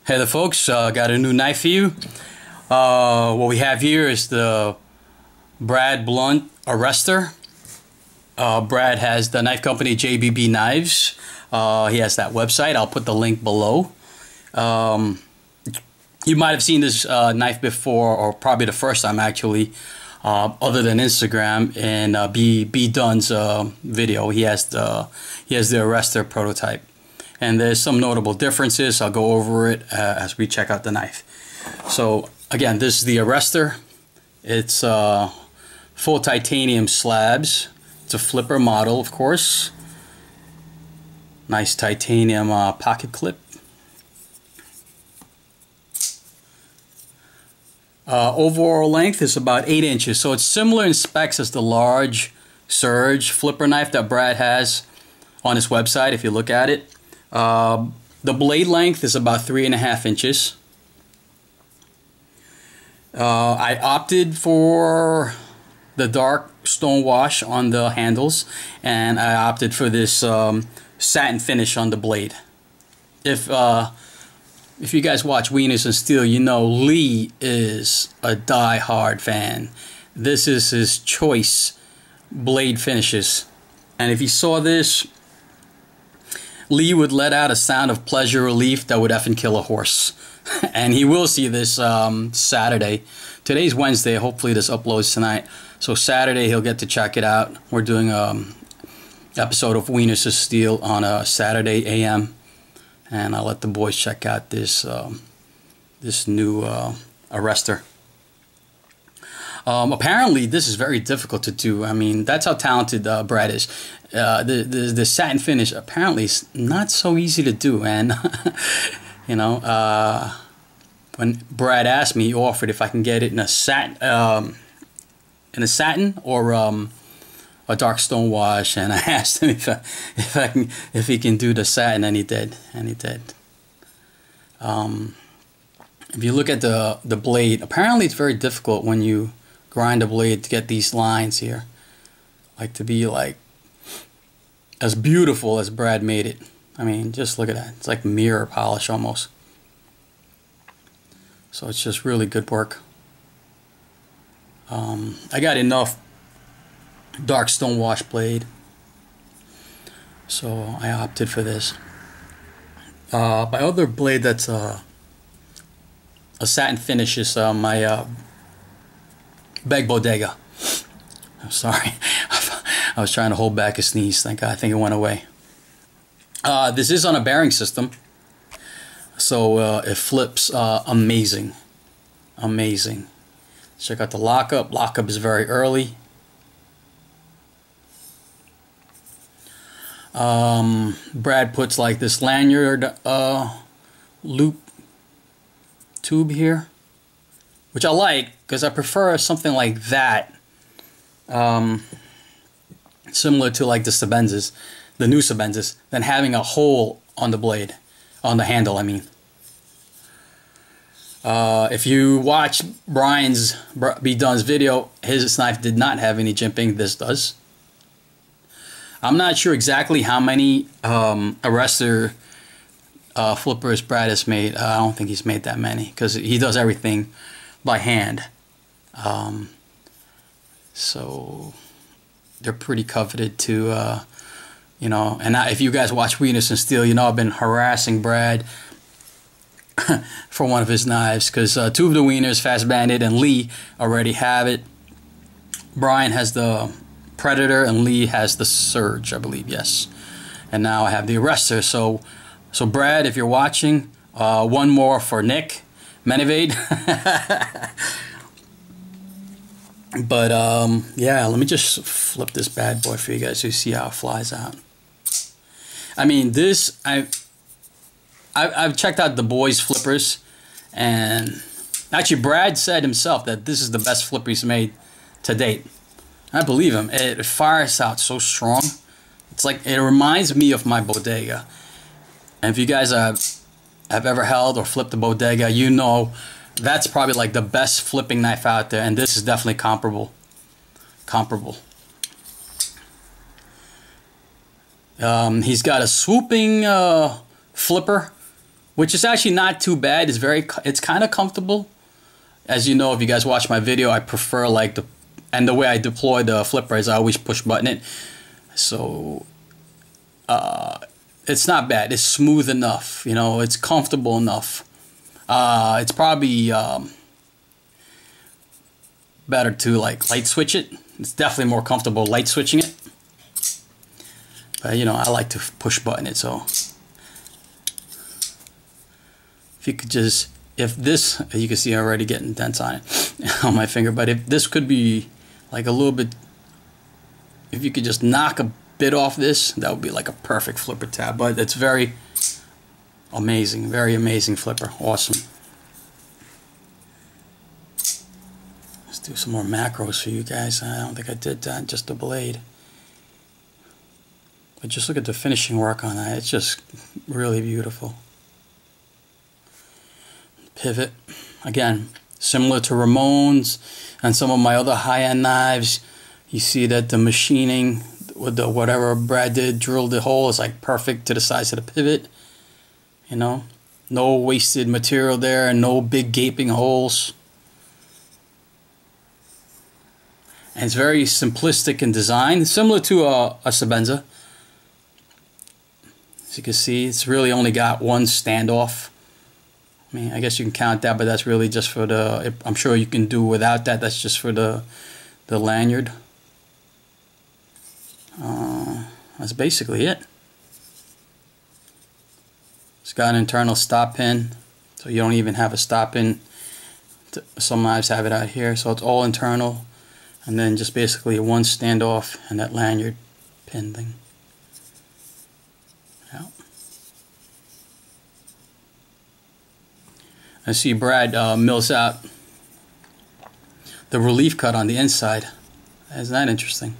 Hey there folks, got a new knife for you. What we have here is the Blount Arrestor. Brad has the knife company JBB Knives. He has that website. I'll put the link below. You might have seen this knife before, or probably the first time actually, other than Instagram, and B Dunn's video. He has the Arrestor prototype. And there's some notable differences. I'll go over it as we check out the knife. So again, this is the Arrestor. It's full titanium slabs. It's a flipper model, of course. Nice titanium pocket clip. Overall length is about 8 inches. So it's similar in specs as the large Surge flipper knife that Brad has on his website, if you look at it. The blade length is about 3.5 inches. I opted for the dark stone wash on the handles, and I opted for this satin finish on the blade. If you guys watch Wieners and Steel, you know Lee is a die-hard fan. This is his choice blade finishes, and if you saw this, Lee would let out a sound of pleasure relief that would effing kill a horse. And he will see this Saturday. Today's Wednesday. Hopefully this uploads tonight. So Saturday he'll get to check it out. We're doing an episode of Wieners of Steel on a Saturday AM. And I'll let the boys check out this this new Arrestor. Apparently this is very difficult to do. I mean, that's how talented Brad is. The satin finish apparently is not so easy to do, and you know, when Brad asked me, he offered if I can get it in a satin, or a dark stone wash, and I asked him if he can do the satin, and he did, If you look at the blade, apparently it's very difficult when you grind the blade to get these lines here, like to be like as beautiful as Brad made it. I mean, just look at that. It's like mirror polish almost. So it's just really good work. I got enough dark stone wash blade, so I opted for this. My other blade that's a satin finish is my Beg Bodega. I'm sorry. I was trying to hold back a sneeze. Thank God. I think it went away. This is on a bearing system, so it flips amazing. Amazing. Check out the lockup. Lockup is very early. Brad puts like this lanyard loop tube here, which I like because I prefer something like that. Similar to like the Sebenzas, the new Sebenzas, than having a hole on the blade, on the handle, I mean. If you watch Brian's B Dunn's video, his knife did not have any jimping. This does. I'm not sure exactly how many Arrestor flippers Brad has made. I don't think he's made that many because he does everything by hand. So they're pretty coveted to, you know. And if you guys watch Wieners and Steel, you know I've been harassing Brad for one of his knives because two of the Wieners, Fast Bandit and Lee, already have it. Brian has the Predator and Lee has the Surge, I believe, yes. And now I have the Arrestor. So Brad, if you're watching, one more for Nick Menevade. But yeah, let me just flip this bad boy for you guys to see how it flies out. I mean, this I've checked out the boys' flippers, and actually Brad said himself that this is the best flipper he's made to date. I believe him. It fires out so strong. It's like, it reminds me of my Bodega. And if you guys have ever held or flipped a Bodega, you know that's probably like the best flipping knife out there, and this is definitely comparable. He's got a swooping flipper which is actually not too bad. It's kind of comfortable. As you know, if you guys watch my video, I prefer like the way I deploy the flipper is I always push button it. So it's not bad. It's smooth enough, you know, it's comfortable enough. It's probably better to like light switch it. It's definitely more comfortable light switching it. But you know, I like to push button it, so if you could just, if this, you can see I'm already getting dents on it on my finger, but if this could be like a little bit, if you could just knock a bit off this, that would be like a perfect flipper tab. But it's very amazing, very amazing flipper. Awesome. Let's do some more macros for you guys. I don't think I did that, just the blade. But just look at the finishing work on that. It's just really beautiful. Pivot, again, similar to Ramon's and some of my other high-end knives. You see that the machining with the whatever Brad did, drilled the hole, is like perfect to the size of the pivot. You know, no wasted material there, and no big gaping holes. And it's very simplistic in design, similar to a Sebenza. As you can see, it's really only got one standoff. I mean, I guess you can count that, but that's really just for the, I'm sure you can do without that. That's just for the lanyard. That's basically it. It's got an internal stop pin, so you don't even have a stop pin. Some knives have it out here, so it's all internal. And then just basically one standoff and that lanyard pin thing. Yeah. I see Brad mills out the relief cut on the inside. Isn't that interesting?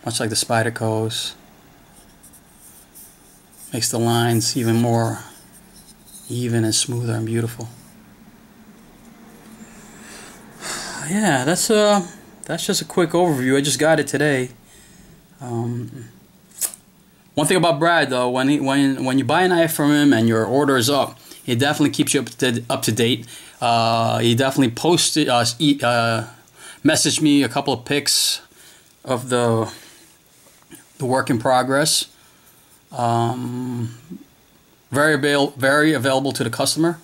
Much like the Spyderco's. Makes the lines even more even and smoother and beautiful. Yeah, that's just a quick overview. I just got it today. One thing about Brad though, when you buy a knife from him and your order is up, he definitely keeps you up to date. He definitely posted messaged me a couple of pics of the work in progress. Very available to the customer.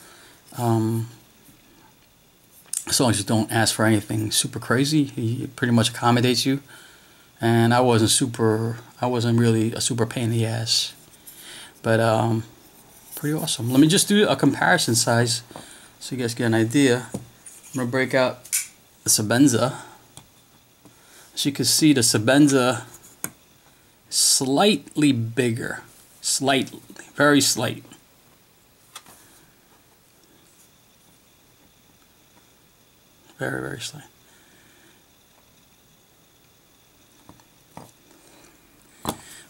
As long as you don't ask for anything super crazy, he pretty much accommodates you. And I wasn't really a super pain in the ass, but pretty awesome. Let me just do a comparison size so you guys get an idea. I'm gonna break out the Sebenza. As you can see, the Sebenza slightly bigger, slightly, very slight. Very, very slight.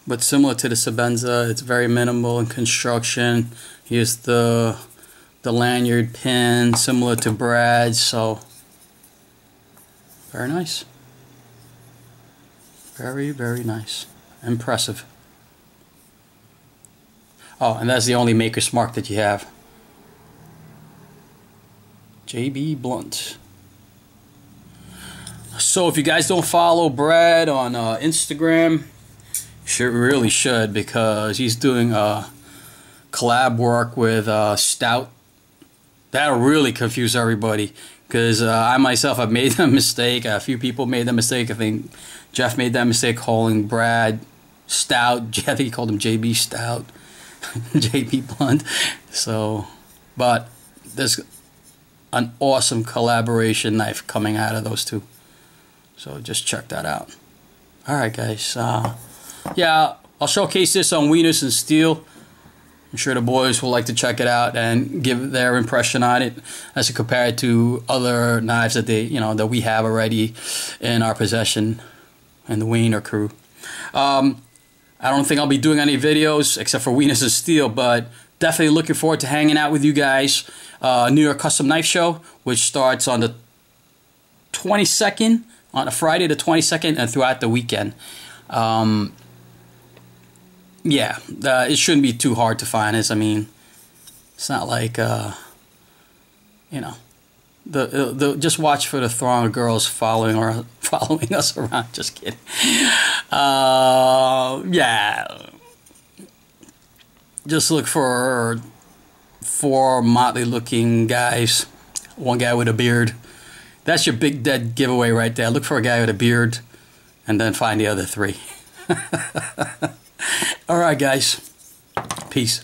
But similar to the Sebenza, it's very minimal in construction. Here's the lanyard pin, similar to Brad's, so very nice. Very, very nice. Impressive. Oh, and that's the only Maker's Mark that you have. JBB Blount. So if you guys don't follow Brad on Instagram, you really should, because he's doing collab work with Stout. That'll really confuse everybody, because I myself have made that mistake. A few people made that mistake. I think Jeff made that mistake calling Brad Stout. I think he called him JB Stout. JB Blount. So, but there's an awesome collaboration knife coming out of those two. So just check that out. Alright guys, yeah, I'll showcase this on Wieners and Steel. I'm sure the boys will like to check it out and give their impression on it as compared to other knives that that we have already in our possession in the Wiener crew. I don't think I'll be doing any videos except for Wieners and Steel, but definitely looking forward to hanging out with you guys. New York Custom Knife Show, which starts on the 22nd, on a Friday the 22nd, and throughout the weekend. Yeah, it shouldn't be too hard to find us. I mean, it's not like, you know, the just watch for the throng of girls following us around. Just kidding. Yeah, just look for four motley looking guys. One guy with a beard. That's your big dead giveaway right there. Look for a guy with a beard, and then find the other three. All right, guys. Peace.